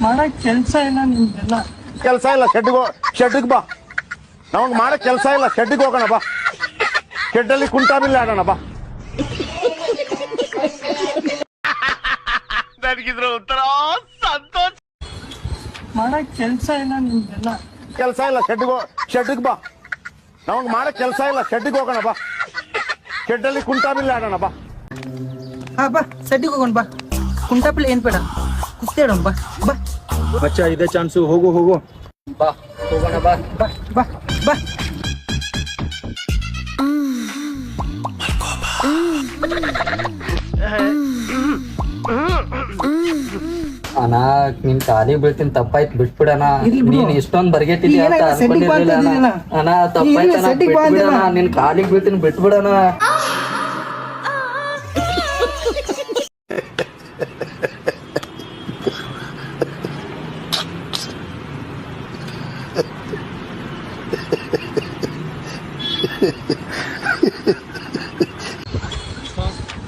ಮಾಡಕ್ ಕೆಲ್ಸ ಇಲ್ಲ ನಿಮ್ದೆಲ್ಲ. ಕೆಲಸ ಇಲ್ಲ, ಶೆಡ್ಗೆ ಬಾ. ನಮಗೆ ಮಾಡಕ್ ಕೆಲಸ ಇಲ್ಲ, ಶೆಡ್ಗೆ ಹೋಗೋಣ ಬಾ. ಶೆಡ್ಡಲ್ಲಿ ಕುಂಟಾಬಿಲ್ಲ ಆಡೋಣ ಬಾ. ನನಗಿದ್ರ ಉತ್ತರ ಸಂತೋಷ. ಮಾಡಕ್ ಕೆಲ್ಸ ಇಲ್ಲ ನಿಮ್ದೆಲ್ಲ. ಕೆಲಸ ಇಲ್ಲ, ಶೆಡ್ಗೆ ಬಾ. ನಮಗೆ ಮಾಡಕ್ ಕೆಲಸ ಇಲ್ಲ, ಶೆಡ್ಗೆ ಹೋಗೋಣ ಬಾ. ಶೆಡ್ಡಲ್ಲಿ ಕುಂಟಾಬಿಲ್ಲ ಆಡೋಣ ಬಾ. ಬಾ ಸೆಡ್ಡಿಗೆ ಹೋಗೋಣ ಬಾ. ಕುಂಟಾಪಿಲ್ಲ ಏನ್ ಬೇಡ, ಕುಸ್ತಿ ಆಡೋಣ ಬಾ. ಬಾ ಬಚ್ಚಾ, ಇದೇ ಚಾನ್ಸು. ಹೋಗು ಬಾ ಹೋಗೋಣ ಬಾ. ಬಾ ಬಾ ಬಾ. ಅಣ್ಣ ನಿನ್ ಕಾಲಿಗೆ ಬೀಳ್ತೀನಿ, ತಪ್ಪಾಯ್ತು, ಬಿಟ್ಬಿಡಣ. ನೀನ್ ಇಷ್ಟೊಂದ್ ಬರ್ಗೆಟ್ಟಿದ್ಯಾ ಅಂತ ಅನ್ಕೊಂಡಿರ್ಲಿಲ್ಲ ಅಣ್ಣ. ತಪ್ಪಾಯ್ತಣ್ಣ, ಬಿಟ್ಬಿಡಣ. ನಿನ್ ಕಾಲಿಗೆ ಬೀಳ್ತೀನಿ, ಬಿಟ್ಬಿಡಣ.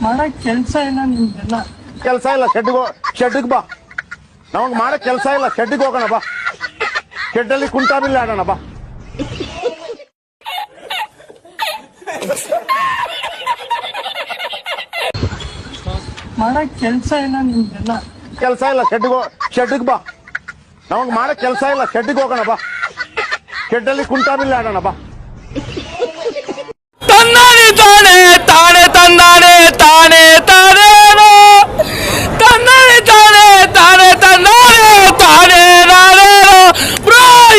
ಮಾಡಕ್ ಕೆಲ್ಸ ಇಲ್ಲ ನಿಮ್ದೆಲ್ಲ. ಕೆಲಸ ಇಲ್ಲ, ಶೆಡ್ಗೆ ಬಾ. ನಮಗೆ ಮಾಡಕ್ ಕೆಲಸ ಇಲ್ಲ, ಶೆಡ್ಗೆ ಹೋಗೋಣ ಬಾ. ಶೆಡ್ಡಲ್ಲಿ ಕುಂಟಾಬಿಲ್ಲ ಆಡೋಣ ಬಾ. ಮಾಡಕ್ ಕೆಲ್ಸ ಇಲ್ಲ ನಿಮ್ದೆಲ್ಲ. ಕೆಲಸ ಇಲ್ಲ, ಶೆಡ್ಗೆ ಬಾ. ನಮಗೆ ಮಾಡಕ್ ಕೆಲಸ ಇಲ್ಲ, ಶೆಡ್ಗೆ ಹೋಗೋಣ ಬಾ. ಶೆಡ್ಡಲ್ಲಿ ಕುಂಟಾಬಿಲ್ಲ ಆಡೋಣ ಬಾ.